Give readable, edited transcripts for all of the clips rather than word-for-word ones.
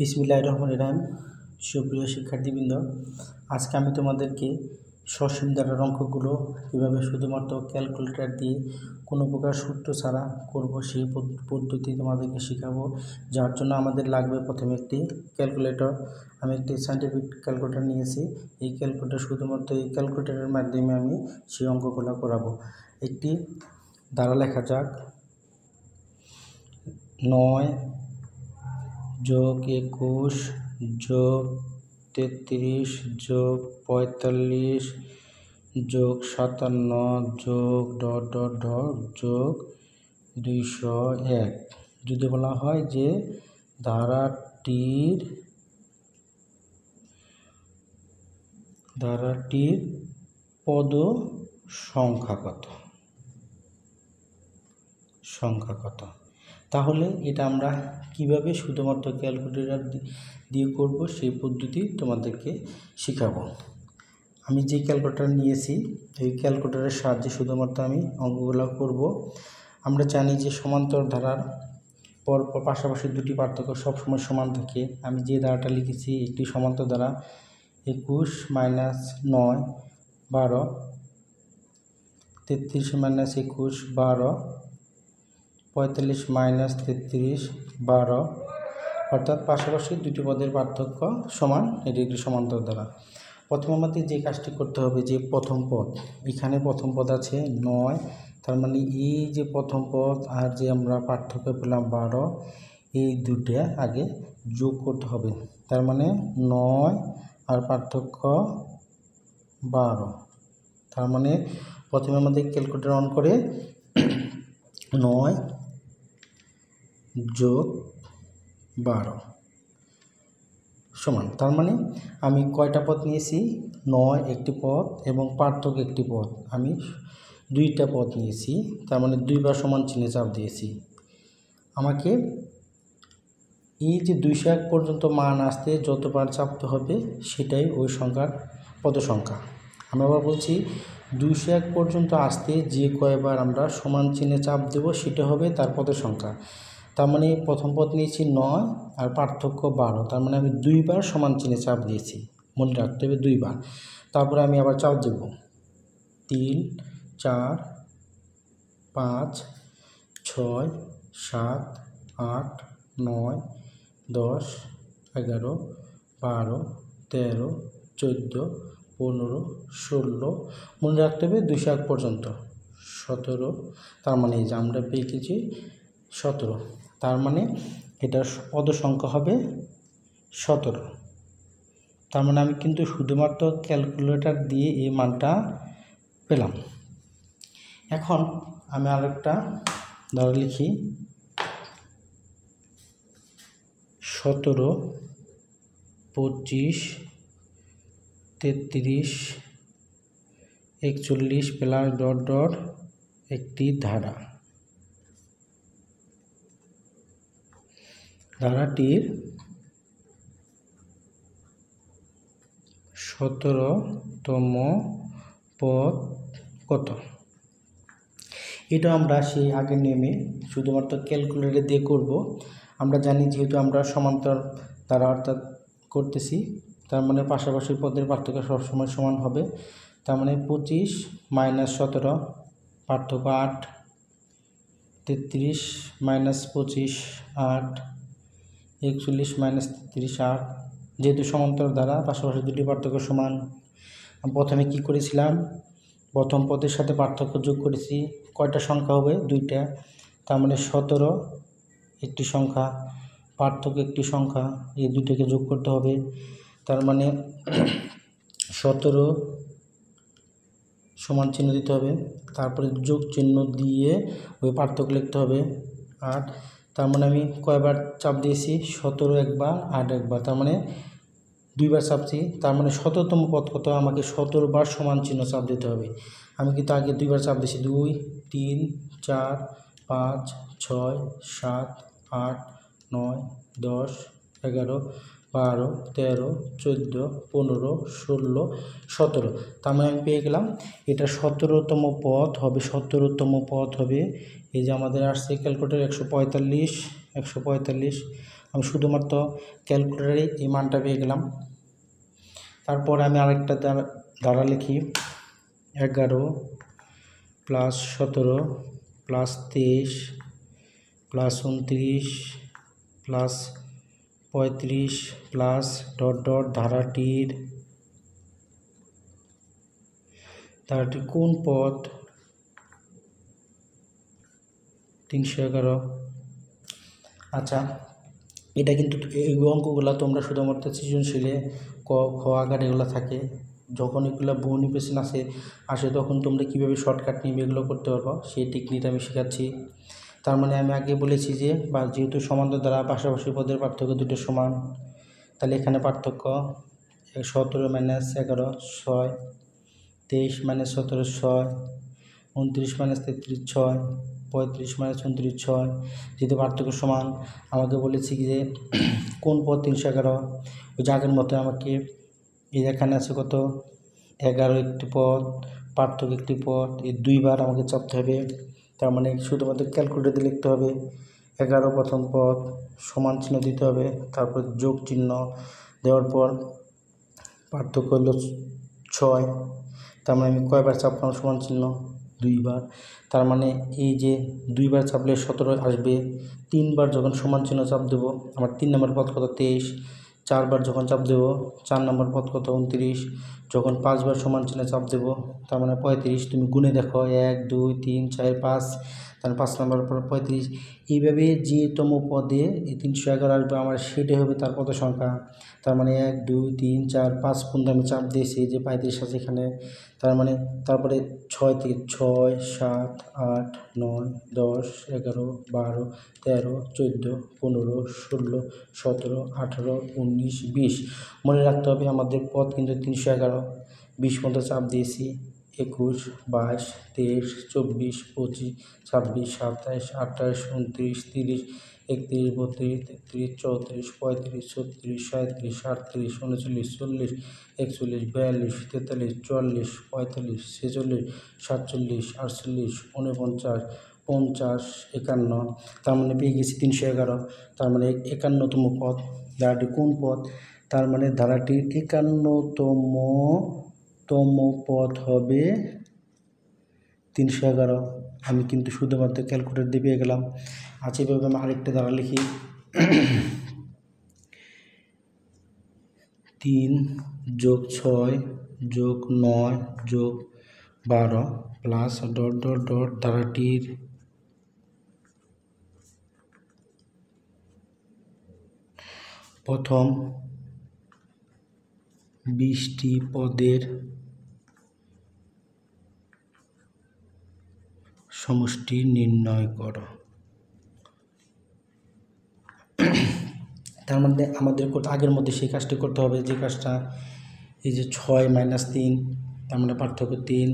বিসমিল্লাহির রহমানির রহিম। সুপ্রিয় শিক্ষার্থীবৃন্দ, আজকে আমি তোমাদেরকে সসীম ধারার অঙ্কগুলো কীভাবে শুধুমাত্র ক্যালকুলেটর দিয়ে কোনো প্রকার সূত্র ছাড়া করব সেই পদ্ধতি তোমাদেরকে শেখাবো। যার জন্য আমাদের লাগবে প্রথমে একটি ক্যালকুলেটর। আমি একটি সায়েন্টিফিক ক্যালকুলেটর নিয়েছি। এই ক্যালকুলেটর শুধুমাত্র এই ক্যালকুলেটরের মাধ্যমে আমি সেই অঙ্কগুলো করাবো। একটি ধারা লেখা যাক, 9 যোগ 21 যোগ 33 যোগ 45 যোগ 57 যোগ যোগ 201। যদি বলা হয় যে ধারাটির পদ সংখ্যা কত, তাহলে এটা আমরা কিভাবে শুধুমাত্র ক্যালকুলেটর দিয়ে করব সেই পদ্ধতি তোমাদেরকে শেখাবো। আমি যে ক্যালকুলেটর নিয়েছি এই ক্যালকুলেটরের সাহায্যে শুধুমাত্র আমি অঙ্কগুলো করব। আমরা জানি যে সমান্তর ধারার পাশাপাশি দুটি পার্থক্য সবসময় সমান থাকে। আমি যে ধারাটা লিখেছি একটি সমান্তর ধারা 21 - 9 12, 33 - 21 12, 45 - 33 12, অর্থাৎ পাশাপাশি দুটি পদের পার্থক্য সমান। এটি একটি সমান্তর ধারা। প্রথমে আমাদের যে কাজটি করতে হবে, যে প্রথম পদ, এখানে প্রথম পদ আছে 9, তার মানে এই যে প্রথম পদ আর যে আমরা পার্থক্য পেলাম 12, এই দুটো আগে যোগ করতে হবে। তার মানে 9 আর পার্থক্য 12। তার মানে প্রথমে আমাদের ক্যালকুলেটর অন করে 9 যোগ 12 সমান, তার মানে আমি কয়টা পদ নিয়েছি? 9 একটি পদ এবং পার্থক্য একটি পদ, আমি দুইটা পদ নিয়েছি। তার মানে দুইবার সমান চিহ্নে চাপ দিয়েছি। আমাকে এই যে 201 পর্যন্ত মান আসতে যতবার চাপতে হবে সেটাই ওই সংখ্যার পদ সংখ্যা। আমি আবার বলছি, 201 পর্যন্ত আসতে যে কয়বার আমরা সমান চিহ্নে চাপ দেব সেটা হবে তার পদ সংখ্যা। তার মানে প্রথম পদ নিয়েছি 9 আর পার্থক্য 12, তার মানে আমি দুইবার সমান চিহ্নে চাপ দিয়েছি। মনে রাখতে হবে দুইবার। তারপরে আমি আবার চাপ দেব 3 4 5 6 7 8 9 10 11 12 13 14 15 16, মনে রাখতে হবে 201 পর্যন্ত 17। তার মানে এই যে আমরা পেয়ে গেছি 17। তার মানে এটার পদ সংখ্যা হবে 17। তার মানে আমি কিন্তু শুধুমাত্র ক্যালকুলেটর দিয়ে এই মানটা পেলাম। এখন আমি আরেকটা ধারা লিখি, 17 25 33 41 প্লাস একটি ধারা। ধারাটির 17তম পদ কত? এটা আমরা সেই আগের নিয়মে শুধুমাত্র ক্যালকুলেটর দিয়ে করব। আমরা জানি যেহেতু আমরা সমান্তর ধারা অর্থাৎ করতেছি, তার মানে পাশাপাশি পদের পার্থক্য সবসময় সমান হবে। তার মানে 25 - 17 পার্থক্য 8, 33 - 25 8, 41 - 33 8। যেহেতু সমান্তর দ্বারা পাশাপাশি দুটি পার্থক্য সমান, প্রথমে কি করেছিলাম? প্রথম পদের সাথে পার্থক্য যোগ করেছি। কয়টা সংখ্যা হবে? দুইটা। তার মানে 17 একটি সংখ্যা, পার্থক্য একটি সংখ্যা, এই দুইটাকে যোগ করতে হবে। তার মানে 17 সমান চিহ্ন দিতে হবে, তারপরে যোগ চিহ্ন দিয়ে ওই পার্থক্য লিখতে হবে 8। তার মানে আমি কয়বার চাপ দিয়েছি? 17 একবার, 8 একবার, তার মানে দুইবার চাপছি। তার মানে 17তম পদ কত? আমাকে 17 বার সমান চিহ্ন চাপ দিতে হবে। আমি কিন্তু আগে দুইবার চাপ দিয়েছি, 2 3 4 5 6 7 8 9 10 11 12 13 14 15 16 17। তার মানে আমি পেয়ে গেলাম এটা 17তম পদ হবে। 17তম পদ হবে এই যে আমাদের আসছে ক্যালকুলেটর 145। আমি শুধুমাত্র ক্যালকুলেটারে এই মানটা পেয়ে গেলাম। তারপর আমি আরেকটা দ্বারা লিখি 11 plus 17 plus 23 plus 29 plus 35 plus dot dot ধারাটির কোন পদ 311। আচ্ছা, এটা কিন্তু এই অঙ্কগুলো তোমরা শুধুমাত্র সৃজনশীলে ক খ আকার এগুলো থাকে, যখন এগুলো বহু পেশন আসে তখন তোমরা কীভাবে শর্টকাট নিবে এগুলো করতে পারবো সেই টেকনিকটা আমি শেখাচ্ছি। তার মানে আমি আগে বলেছি যে বা যেহেতু সমান্তর দ্বারা পাশাপাশি পদের পার্থক্য দুটো সমান, তাহলে এখানে পার্থক্য 17 মাইনাস 11 6, 23 মাইনাস 17 6, 29 মাইনাস 33 6, 35 মাইনাস 29 6, যেহেতু পার্থক্য সমান আমাকে বলেছি কি যে কোন পদ 311, ওই আগের মতো আমাকে এই এখানে আছে কত 11 একটি পদ, পার্থক্য একটি পদ, এই দুইবার আমাকে চাপতে হবে। তার মানে শুধুমাত্র ক্যালকুলেটরে লিখতে হবে 11 প্রথম পদ সমান চিহ্ন দিতে হবে, তারপর যোগ চিহ্ন দেওয়ার পর পার্থক্য হলো 6, তার মানে আমি কয়বার চাপলাম সমান চিহ্ন 2বার। তার মানে এই যে 2বার চাপলে 17 আসবে, 3বার যখন সমান চিহ্ন চাপ দেবো আমার 3 নম্বর পদ কত 23, 4বার যখন চাপ দেবো 4 নম্বর পদ কত 29, যখন 5বার সমান চিহ্নে চাপ দেবো তার মানে 35। তুমি গুণে দেখো 1 2 3 4 5, তাহলে 5 নম্বর পর 35। এইভাবে যে তম পদে এই 311 আসবে আমার সেটাই হবে তার পদ সংখ্যা। তার মানে 1 2 3 4 5 পর্যন্ত আমি চাপ দিয়েছি যে 35 আছে এখানে। তার মানে তারপরে 6 থেকে 6 7 8 9 10 11 12 13 14 15 16 17 18 19 20। মনে রাখতে হবে আমাদের পদ কিন্তু 311। 20 পর্যন্ত চাপ দিয়েছি, 21 22 23 24 25 26 27 28 29 30 31 32 33 34 35 36 37 38 39 40 41 42 43 44 45 46 47 48 49 50 51। তার মানে পেয়ে গেছি 311। তার মানে 51তম পদ। ধারাটি কোন পদ? তার মানে ধারাটির 51তম পদ হবে 311। আমি কিন্তু শুধুমাত্র ক্যালকুলেটর দিয়ে পেয়ে গেলাম। আচ্ছা, এভাবে আমি আরেকটা ধারা লিখি 3 যোগ 6 যোগ 9 যোগ 12 প্লাস ডট ডট ডট ধারাটির প্রথম 20টি পদের সমষ্টি নির্ণয় করো। তার মধ্যে আমাদের আগের মধ্যে সেই কাজটি করতে হবে, যে কাজটা এই যে 6 মাইনাস 3, তার মানে পার্থক্য 3,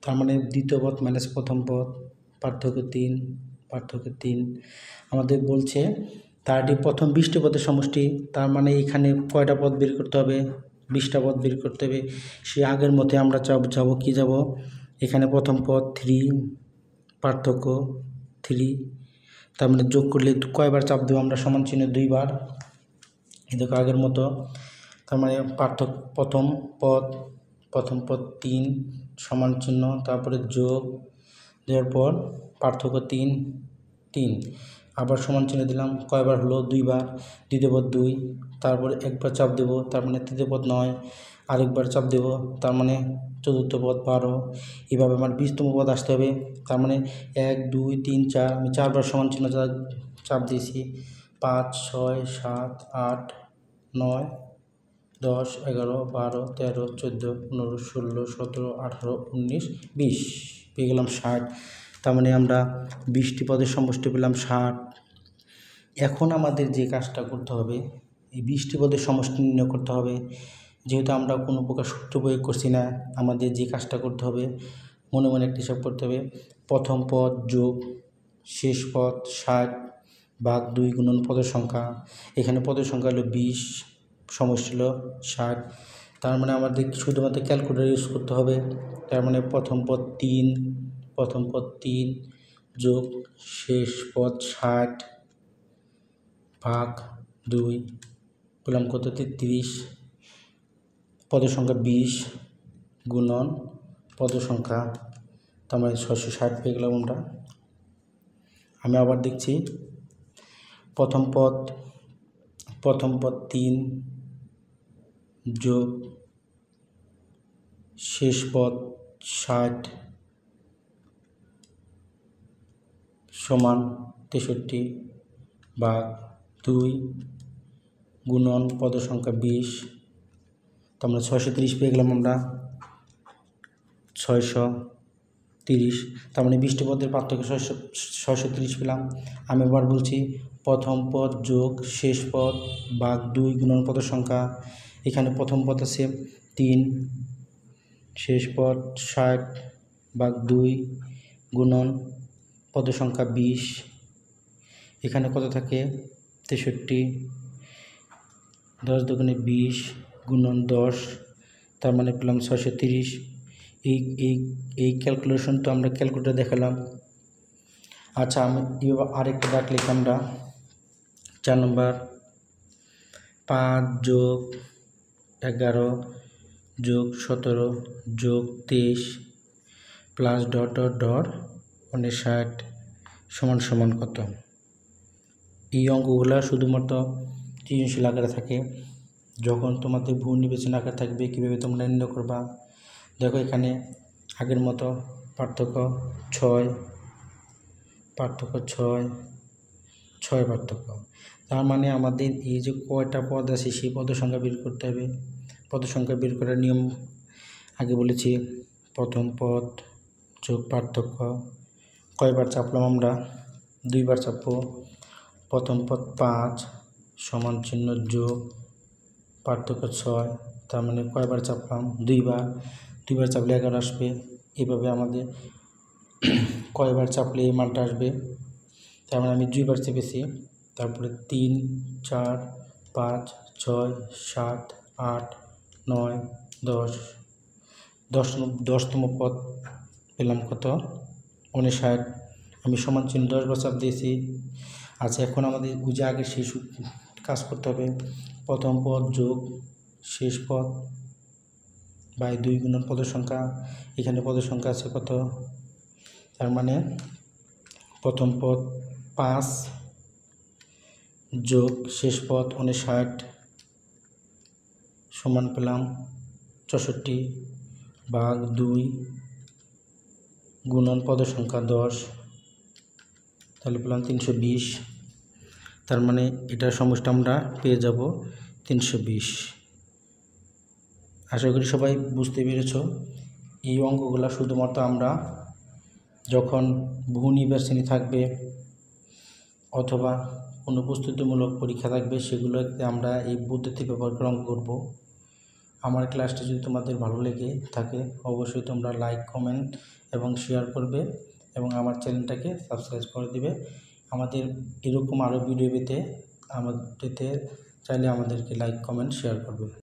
তার মানে দ্বিতীয় পদ মাইনাস প্রথম পদ পার্থক্য 3, পার্থক্য 3। আমাদের বলছে তারটি প্রথম 20টি পদের সমষ্টি, তার মানে এখানে কয়টা পদ বের করতে হবে 20টা পদ বের করতে হবে। সেই আগের মধ্যে আমরা যাব এখানে প্রথম পদ 3 পার্থক্য 3, তার মানে যোগ করলে কয়বার চাপ দেবো আমরা সমান চিহ্ন 2বার, এই দেখো আগের মতো। তার মানে পার্থক্য প্রথম পদ 3 সমান চিহ্ন, তারপরে যোগ দেওয়ার পর পার্থক্য 3 আবার সমান চিহ্ন দিলাম, কয়বার হলো 2বার, দ্বিতীয় পদ 2, তারপরে একবার চাপ দেবো তার মানে তৃতীয় পদ 9, আরেকবার চাপ দেবো তার মানে চতুর্থ পদ 12। এভাবে আমার 20তম পদ আসতে হবে। তার মানে 1 2 3 4, আমি 4বার সমান চিহ্ন চাপ দিয়েছি, 5 6 7 8 9 10 11 12 13 14 15 16 17 18 19 20, পেয়ে গেলাম 60। তার মানে আমরা 20টি পদের সমষ্টি পেলাম 60। এখন আমাদের যে কাজটা করতে হবে এই 20টি পদের সমষ্টি নির্ণয় করতে হবে। যেহেতু আমরা কোনো প্রকার সূত্র প্রয়োগ করছি না, আমাদের যে কাজটা করতে হবে মনে মনে একটা হিসাব করতে হবে। প্রথম পদ যোগ শেষ পদ 60 ভাগ 2 গুণন পদের সংখ্যা, এখানে পদের সংখ্যা হলো 20, সমষ্টি হলো 60। তার মানে আমাদের শুধুমাত্র ক্যালকুলেটর ইউজ করতে হবে। তার মানে প্রথম পদ 3 যোগ শেষ পদ 60 ভাগ 2 পেলাম কত 33 পদের সংখ্যা 20 গুণন পদের সংখ্যা, তার মানে 660 পেয়ে গেলাম আমরা। আমি আবার দেখছি প্রথম পদ 3 যোগ শেষ পদ 60 সমান 63 ভাগ 2 গুণন পদের সংখ্যা 20, তো আমরা 630 পেয়ে গেলাম আমরা। 630, তার মানে 20টি পদের পার্থক্য 630 পেলাম। আমি আবার বলছি প্রথম পদ যোগ শেষ পদ ভাগ 2 গুণন পদের সংখ্যা। এখানে প্রথম পদ আছে 3, শেষ পদ 60 ভাগ 2 গুণন পদের সংখ্যা 20, এখানে কত থাকে 63, 10 দুগুণে 20 গুণন 10, তার মানে পেলাম 630। এই ক্যালকুলেশন তো আমরা ক্যালকুলেটর দেখালাম। আচ্ছা, আমি আরেকটা দাগ লিখি আমরা 4 নম্বর 5 যোগ 11 যোগ 17 যোগ 23 প্লাস ডট ডট ডট 59 সমান সমান কত। এই অঙ্কগুলো শুধুমাত্র সৃজনশীল আকারে থাকে। যখন তোমাদের ভুল নির্বাচন আকারে থাকবে কীভাবে তোমরা নির্ণয় করবা, দেখো এখানে আগের মতো পার্থক্য 6 পার্থক্য। তার মানে আমাদের এই যে কয়টা পদ আছে সেই পদের সংখ্যা বের করতে হবে। পদের সংখ্যা বের করার নিয়ম আগে বলেছি, প্রথম পদ যোগ পার্থক্য। কয়বার চাপলাম আমরা, 2 বার চাপবো। প্রথম পদ 5 সমান চিহ্ন যোগ পার্থক্য 6, তার মানে কয়বার চাপলাম 2 বার। 2 বার চাপলে 11 আসবে। এভাবে আমাদের কয়বার চাপলে এই মানটা আসবে, তার মানে আমি 2 বার চেপেছি। তারপরে 3 4 5 6 7 8 9 10, 10তম পদ পেলাম কত 59, আমি সমান চিহ্ন 10 বার চাপ দিয়েছি। আচ্ছা, এখন আমাদের বুঝে আগে শেষ কাজ করতে হবে। প্রথম পদ যোগ শেষ পদ বাই 2 গুণন পদের সংখ্যা। এখানে পদের সংখ্যা আছে কত, তার মানে প্রথম পদ 5 যোগ শেষ পদ 59 সমান পেলাম 64 ভাগ 2 গুণন পদের সংখ্যা 10, তাহলে পেলাম 320। তার মানে এটার সমষ্টি আমরা পেয়ে যাব 320। আশা করি সবাই বুঝতে পেরেছ। এই অঙ্কগুলো শুধুমাত্র আমরা যখন বহু নির্বাচনী থাকবে অথবা কোনো প্রস্তুতিমূলক পরীক্ষা থাকবে সেগুলোতে আমরা এই পদ্ধতি ব্যবহার করে অঙ্ক করব। আমার ক্লাসটি যদি তোমাদের ভালো লেগে থাকে অবশ্যই তোমরা লাইক কমেন্ট এবং শেয়ার করবে এবং আমার চ্যানেলটাকে সাবস্ক্রাইব করে দিবে। আমাদের এরকম আরও ভিডিও পেতে চাইলে আমাদেরকে লাইক কমেন্ট শেয়ার করবে।